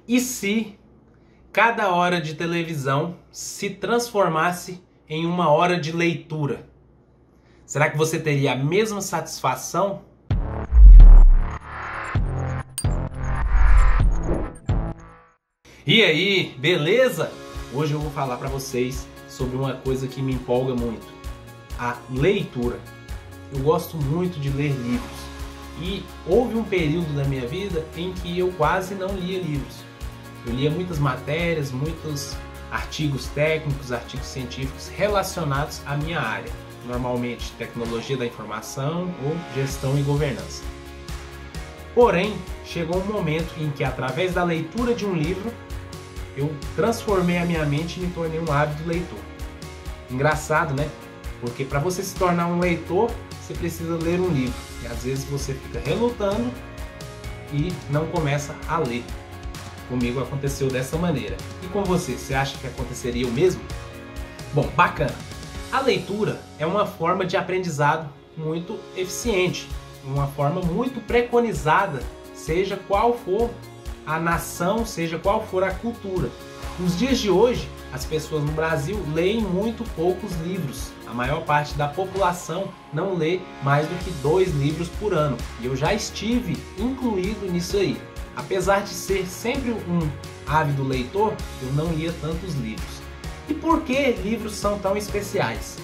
E se cada hora de televisão se transformasse em uma hora de leitura? Será que você teria a mesma satisfação? E aí, beleza? Hoje eu vou falar para vocês sobre uma coisa que me empolga muito, a leitura. Eu gosto muito de ler livros e houve um período da minha vida em que eu quase não lia livros. Eu lia muitas matérias, muitos artigos técnicos, artigos científicos relacionados à minha área, normalmente tecnologia da informação ou gestão e governança. Porém, chegou um momento em que, através da leitura de um livro, eu transformei a minha mente e me tornei um ávido leitor. Engraçado, né? Porque para você se tornar um leitor, você precisa ler um livro. E às vezes você fica relutando e não começa a ler. Comigo aconteceu dessa maneira. E com você, você acha que aconteceria o mesmo? Bom, bacana. A leitura é uma forma de aprendizado muito eficiente, uma forma muito preconizada, seja qual for a nação, seja qual for a cultura. Nos dias de hoje, as pessoas no Brasil leem muito poucos livros. A maior parte da população não lê mais do que 2 livros por ano. E eu já estive incluído nisso aí. Apesar de ser sempre um ávido leitor, eu não lia tantos livros. E por que livros são tão especiais?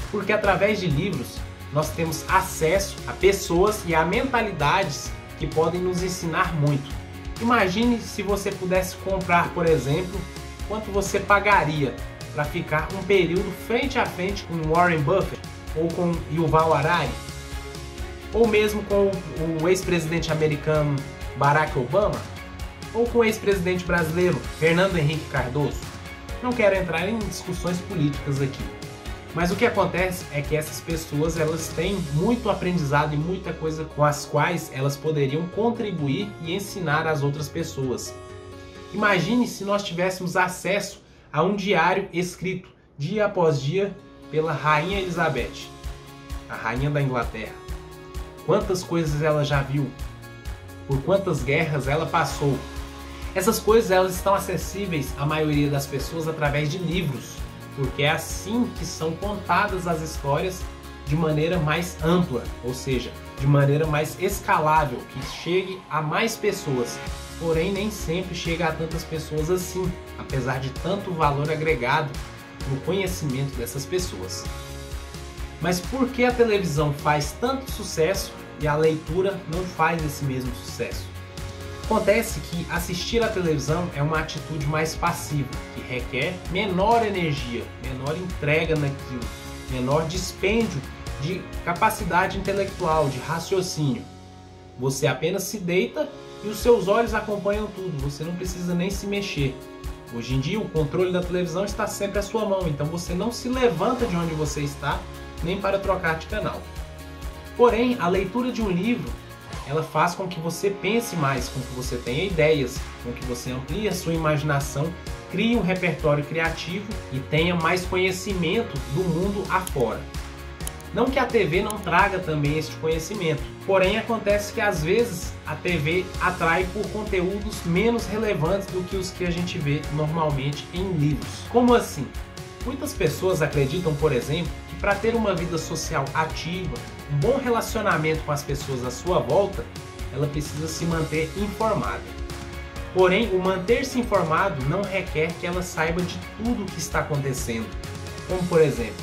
Porque através de livros nós temos acesso a pessoas e a mentalidades que podem nos ensinar muito. Imagine se você pudesse comprar, por exemplo, quanto você pagaria para ficar um período frente a frente com Warren Buffett, ou com Yuval Harari, ou mesmo com o ex-presidente americano Barack Obama, ou com o ex-presidente brasileiro Fernando Henrique Cardoso. Não quero entrar em discussões políticas aqui, mas o que acontece é que essas pessoas elas têm muito aprendizado e muita coisa com as quais elas poderiam contribuir e ensinar às outras pessoas. Imagine se nós tivéssemos acesso a um diário escrito dia após dia pela Rainha Elizabeth, a Rainha da Inglaterra. Quantas coisas ela já viu, por quantas guerras ela passou. Essas coisas elas estão acessíveis à maioria das pessoas através de livros, porque é assim que são contadas as histórias de maneira mais ampla, ou seja, de maneira mais escalável, que chegue a mais pessoas. Porém, nem sempre chega a tantas pessoas assim, apesar de tanto valor agregado no conhecimento dessas pessoas. Mas por que a televisão faz tanto sucesso e a leitura não faz esse mesmo sucesso? Acontece que assistir à televisão é uma atitude mais passiva, que requer menor energia, menor entrega naquilo, menor dispêndio de capacidade intelectual, de raciocínio. Você apenas se deita e os seus olhos acompanham tudo, você não precisa nem se mexer. Hoje em dia o controle da televisão está sempre à sua mão, então você não se levanta de onde você está, nem para trocar de canal. Porém, a leitura de um livro ela faz com que você pense mais, com que você tenha ideias, com que você amplie a sua imaginação, crie um repertório criativo e tenha mais conhecimento do mundo afora. Não que a TV não traga também este conhecimento, porém acontece que às vezes a TV atrai por conteúdos menos relevantes do que os que a gente vê normalmente em livros. Como assim? Muitas pessoas acreditam, por exemplo, que para ter uma vida social ativa, um bom relacionamento com as pessoas à sua volta, ela precisa se manter informada. Porém, o manter-se informado não requer que ela saiba de tudo o que está acontecendo. Como, por exemplo,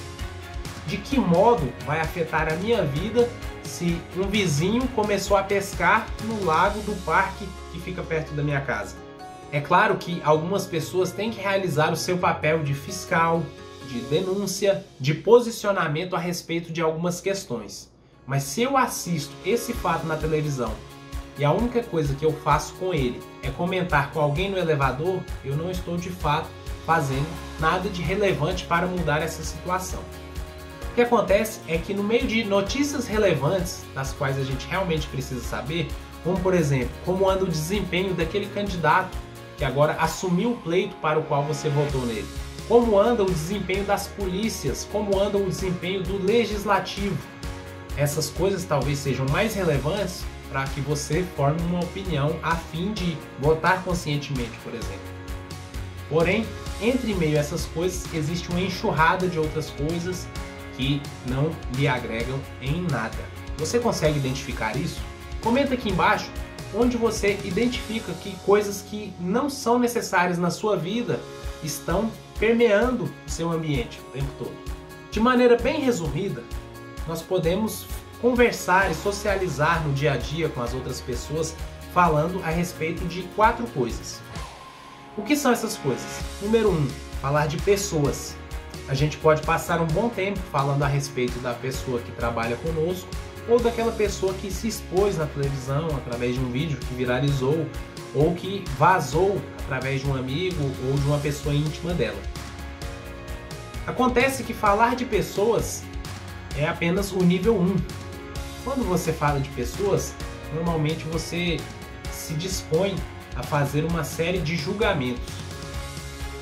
de que modo vai afetar a minha vida se um vizinho começou a pescar no lago do parque que fica perto da minha casa? É claro que algumas pessoas têm que realizar o seu papel de fiscal, de denúncia, de posicionamento a respeito de algumas questões. Mas se eu assisto esse fato na televisão e a única coisa que eu faço com ele é comentar com alguém no elevador, eu não estou de fato fazendo nada de relevante para mudar essa situação. O que acontece é que no meio de notícias relevantes, das quais a gente realmente precisa saber, como por exemplo, como anda o desempenho daquele candidato que agora assumiu o pleito para o qual você votou nele, como anda o desempenho das polícias, como anda o desempenho do legislativo. Essas coisas talvez sejam mais relevantes para que você forme uma opinião a fim de votar conscientemente, por exemplo. Porém, entre meio a essas coisas, existe uma enxurrada de outras coisas que não lhe agregam em nada. Você consegue identificar isso? Comenta aqui embaixo onde você identifica que coisas que não são necessárias na sua vida estão permeando o seu ambiente o tempo todo. De maneira bem resumida, nós podemos conversar e socializar no dia a dia com as outras pessoas falando a respeito de 4 coisas. O que são essas coisas? Número 1, falar de pessoas. A gente pode passar um bom tempo falando a respeito da pessoa que trabalha conosco ou daquela pessoa que se expôs na televisão através de um vídeo que viralizou ou que vazou através de um amigo ou de uma pessoa íntima dela. Acontece que falar de pessoas é apenas o nível 1. Quando você fala de pessoas, normalmente você se dispõe a fazer uma série de julgamentos.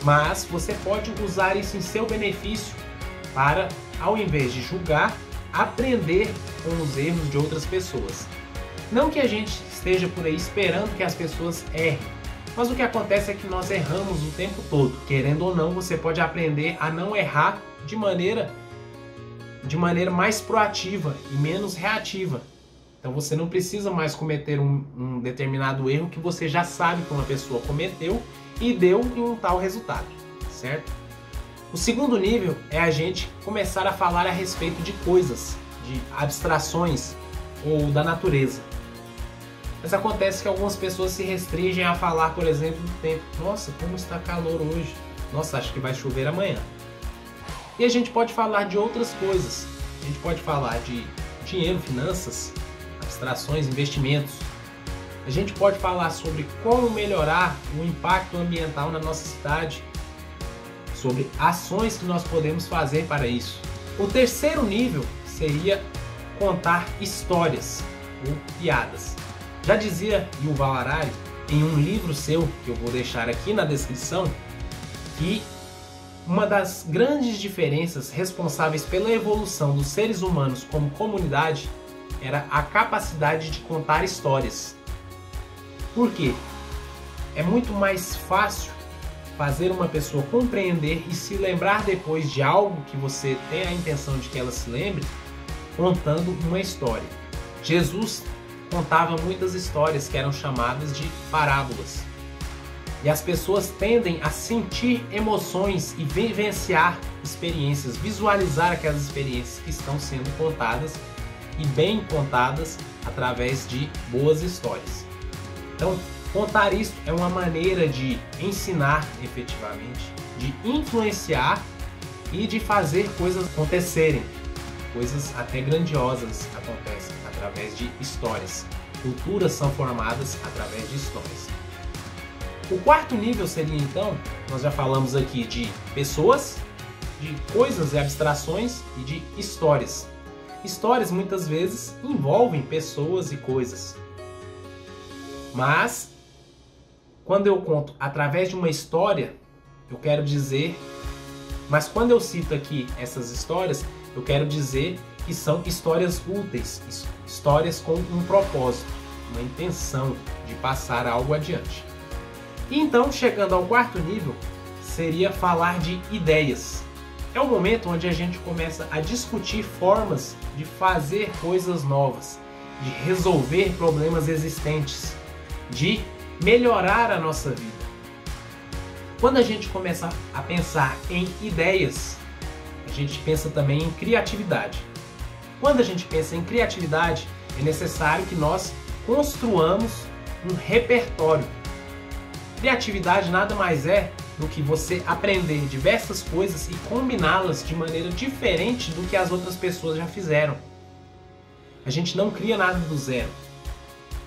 Mas você pode usar isso em seu benefício para, ao invés de julgar, aprender com os erros de outras pessoas. Não que a gente esteja por aí esperando que as pessoas errem, mas o que acontece é que nós erramos o tempo todo. Querendo ou não, você pode aprender a não errar de maneira mais proativa e menos reativa. Então você não precisa mais cometer um determinado erro que você já sabe que uma pessoa cometeu e deu em um tal resultado, certo? O segundo nível é a gente começar a falar a respeito de coisas, de abstrações ou da natureza. Mas acontece que algumas pessoas se restringem a falar, por exemplo, do tempo. Nossa, como está calor hoje. Nossa, acho que vai chover amanhã. E a gente pode falar de outras coisas. A gente pode falar de dinheiro, finanças, abstrações, investimentos. A gente pode falar sobre como melhorar o impacto ambiental na nossa cidade, sobre ações que nós podemos fazer para isso. O terceiro nível seria contar histórias ou piadas. Já dizia Yuval Harari em um livro seu, que eu vou deixar aqui na descrição, que uma das grandes diferenças responsáveis pela evolução dos seres humanos como comunidade era a capacidade de contar histórias. Por quê? É muito mais fácil fazer uma pessoa compreender e se lembrar depois de algo que você tem a intenção de que ela se lembre, contando uma história. Jesus contava muitas histórias que eram chamadas de parábolas. E as pessoas tendem a sentir emoções e vivenciar experiências, visualizar aquelas experiências que estão sendo contadas e bem contadas através de boas histórias. Então, contar isso é uma maneira de ensinar efetivamente, de influenciar e de fazer coisas acontecerem. Coisas até grandiosas acontecem através de histórias. Culturas são formadas através de histórias. O quarto nível seria então, nós já falamos aqui de pessoas, de coisas e abstrações e de histórias. Histórias muitas vezes envolvem pessoas e coisas. Mas, quando eu conto através de uma história, eu quero dizer... Mas quando eu cito aqui essas histórias, eu quero dizer que são histórias úteis, histórias com um propósito, uma intenção de passar algo adiante. E então, chegando ao quarto nível, seria falar de ideias. É o momento onde a gente começa a discutir formas de fazer coisas novas, de resolver problemas existentes, de melhorar a nossa vida. Quando a gente começa a pensar em ideias, a gente pensa também em criatividade. Quando a gente pensa em criatividade, é necessário que nós construamos um repertório. Criatividade nada mais é do que você aprender diversas coisas e combiná-las de maneira diferente do que as outras pessoas já fizeram. A gente não cria nada do zero.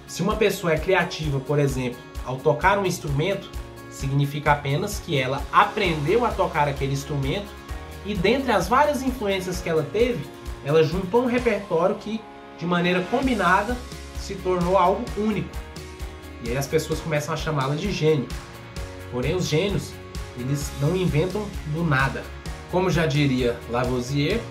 Se uma pessoa é criativa, por exemplo, ao tocar um instrumento, significa apenas que ela aprendeu a tocar aquele instrumento e dentre as várias influências que ela teve, ela juntou um repertório que, de maneira combinada, se tornou algo único. E aí as pessoas começam a chamá-la de gênio. Porém, os gênios, eles não inventam do nada. Como já diria Lavoisier,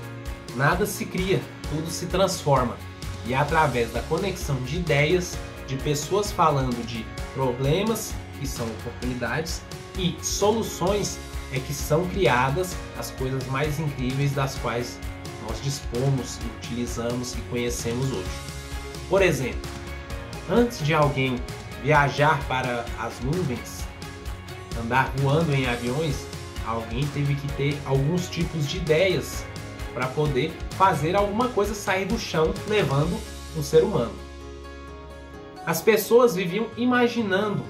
nada se cria, tudo se transforma. E é através da conexão de ideias, de pessoas falando de problemas que são oportunidades e soluções que são criadas as coisas mais incríveis das quais nós dispomos, utilizamos e conhecemos hoje. Por exemplo, antes de alguém viajar para as nuvens, andar voando em aviões, alguém teve que ter alguns tipos de ideias para poder fazer alguma coisa sair do chão levando um ser humano. As pessoas viviam imaginando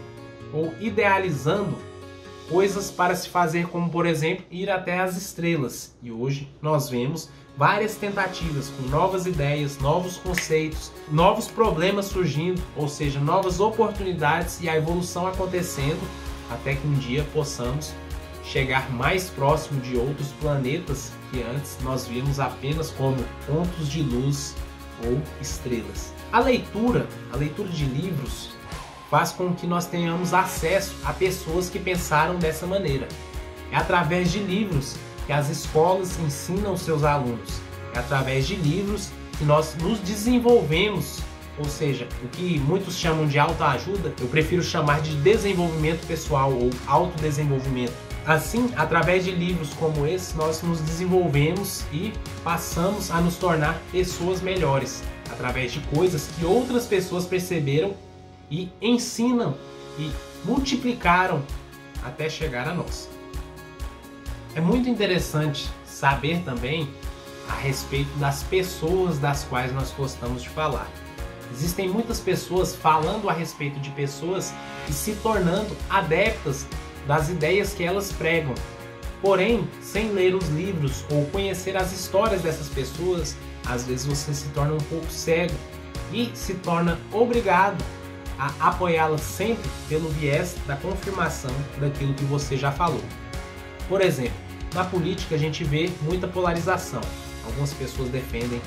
ou idealizando coisas para se fazer, como por exemplo ir até as estrelas. E hoje nós vemos várias tentativas com novas ideias, novos conceitos, novos problemas surgindo, ou seja, novas oportunidades e a evolução acontecendo até que um dia possamos chegar mais próximo de outros planetas que antes nós víamos apenas como pontos de luz ou estrelas. A leitura de livros faz com que nós tenhamos acesso a pessoas que pensaram dessa maneira. É através de livros que as escolas ensinam seus alunos. É através de livros que nós nos desenvolvemos, ou seja, o que muitos chamam de autoajuda, eu prefiro chamar de desenvolvimento pessoal ou autodesenvolvimento. Assim, através de livros como esse, nós nos desenvolvemos e passamos a nos tornar pessoas melhores, através de coisas que outras pessoas perceberam e ensinam e multiplicaram até chegar a nós. É muito interessante saber também a respeito das pessoas das quais nós gostamos de falar. Existem muitas pessoas falando a respeito de pessoas e se tornando adeptas das ideias que elas pregam. Porém, sem ler os livros ou conhecer as histórias dessas pessoas, às vezes você se torna um pouco cego e se torna obrigado a apoiá-las sempre pelo viés da confirmação daquilo que você já falou. Por exemplo, na política a gente vê muita polarização. Algumas pessoas defendem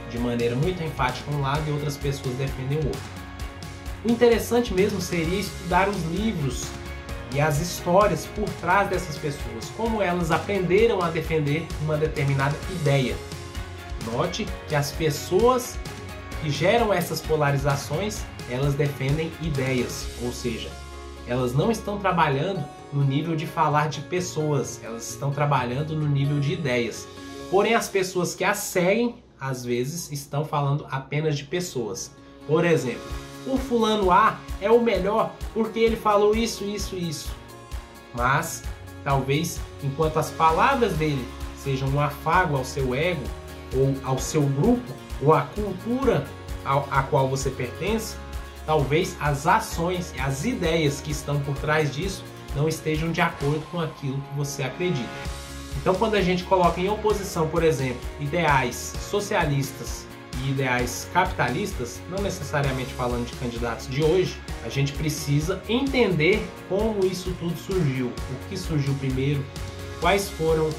de maneira muito enfática um lado e outras pessoas defendem o outro. O interessante mesmo seria estudar os livros e as histórias por trás dessas pessoas, como elas aprenderam a defender uma determinada ideia. Note que as pessoas que geram essas polarizações, elas defendem ideias, ou seja, elas não estão trabalhando no nível de falar de pessoas, elas estão trabalhando no nível de ideias. Porém, as pessoas que as seguem, às vezes, estão falando apenas de pessoas. Por exemplo, o fulano A é o melhor porque ele falou isso, isso e isso. Mas, talvez, enquanto as palavras dele sejam um afago ao seu ego, ou ao seu grupo, ou à cultura a qual você pertence, talvez as ações e as ideias que estão por trás disso não estejam de acordo com aquilo que você acredita. Então, quando a gente coloca em oposição, por exemplo, ideais socialistas e ideais capitalistas, não necessariamente falando de candidatos de hoje, a gente precisa entender como isso tudo surgiu, o que surgiu primeiro, quais foram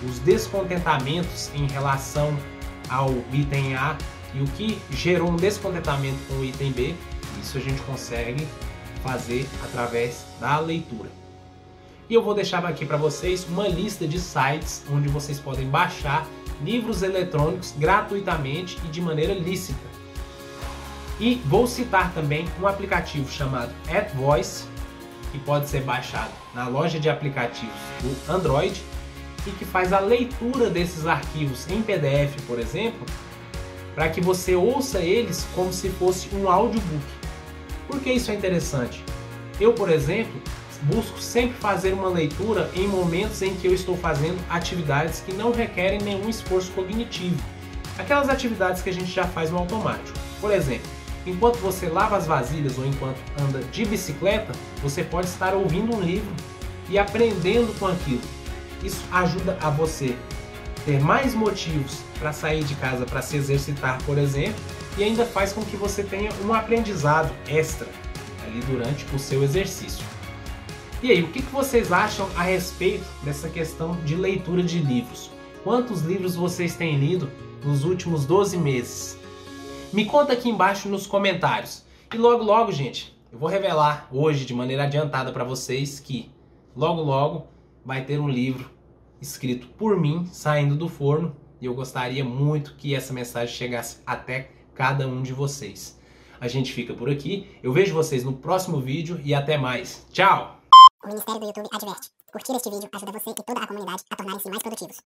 os descontentamentos em relação ao item A e o que gerou um descontentamento com o item B. Isso a gente consegue fazer através da leitura. E eu vou deixar aqui para vocês uma lista de sites onde vocês podem baixar livros eletrônicos gratuitamente e de maneira lícita. E vou citar também um aplicativo chamado AdVoice, que pode ser baixado na loja de aplicativos do Android e que faz a leitura desses arquivos em PDF, por exemplo, para que você ouça eles como se fosse um audiobook. Por que isso é interessante? Eu, por exemplo, busco sempre fazer uma leitura em momentos em que eu estou fazendo atividades que não requerem nenhum esforço cognitivo. Aquelas atividades que a gente já faz no automático. Por exemplo, enquanto você lava as vasilhas ou enquanto anda de bicicleta, você pode estar ouvindo um livro e aprendendo com aquilo. Isso ajuda a você ter mais motivos para sair de casa para se exercitar, por exemplo, e ainda faz com que você tenha um aprendizado extra ali durante o seu exercício. E aí, o que vocês acham a respeito dessa questão de leitura de livros? Quantos livros vocês têm lido nos últimos 12 meses? Me conta aqui embaixo nos comentários. E logo logo, gente, eu vou revelar hoje de maneira adiantada para vocês que logo logo vai ter um livro escrito por mim saindo do forno. E eu gostaria muito que essa mensagem chegasse até cada um de vocês. A gente fica por aqui, eu vejo vocês no próximo vídeo e até mais. Tchau! O Ministério do YouTube adverte. Curtir este vídeo ajuda você e toda a comunidade a tornarem-se mais produtivos.